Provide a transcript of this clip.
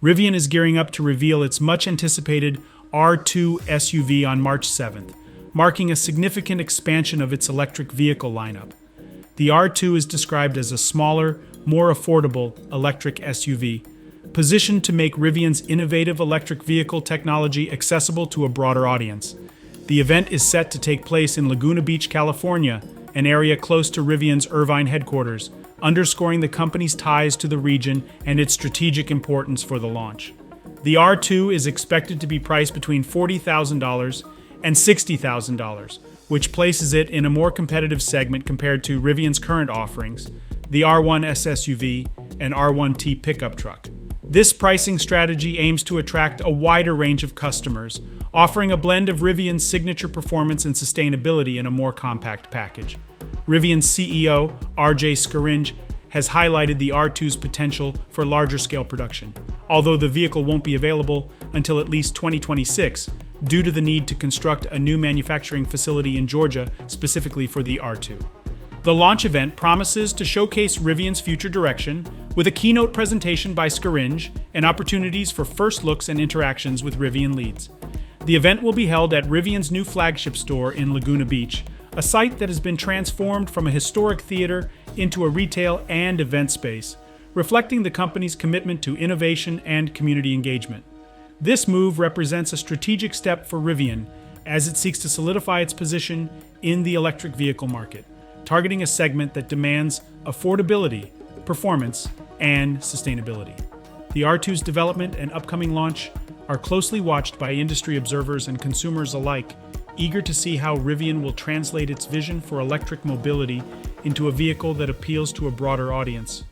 Rivian is gearing up to reveal its much-anticipated R2 SUV on March 7th, marking a significant expansion of its electric vehicle lineup. The R2 is described as a smaller, more affordable electric SUV, positioned to make Rivian's innovative electric vehicle technology accessible to a broader audience. The event is set to take place in Laguna Beach, California, an area close to Rivian's Irvine headquarters, underscoring the company's ties to the region and its strategic importance for the launch. The R2 is expected to be priced between $40,000 and $60,000, which places it in a more competitive segment compared to Rivian's current offerings, the R1S SUV and R1T pickup truck. This pricing strategy aims to attract a wider range of customers, offering a blend of Rivian's signature performance and sustainability in a more compact package. Rivian CEO Scaringe has highlighted the R2's potential for larger-scale production, although the vehicle won't be available until at least 2026 due to the need to construct a new manufacturing facility in Georgia specifically for the R2. The launch event promises to showcase Rivian's future direction, with a keynote presentation by Scaringe and opportunities for first looks and interactions with Rivian leads. The event will be held at Rivian's new flagship store in Laguna Beach, a site that has been transformed from a historic theater into a retail and event space, reflecting the company's commitment to innovation and community engagement. This move represents a strategic step for Rivian as it seeks to solidify its position in the electric vehicle market, targeting a segment that demands affordability, performance, and sustainability. The R2's development and upcoming launch are closely watched by industry observers and consumers alike, eager to see how Rivian will translate its vision for electric mobility into a vehicle that appeals to a broader audience.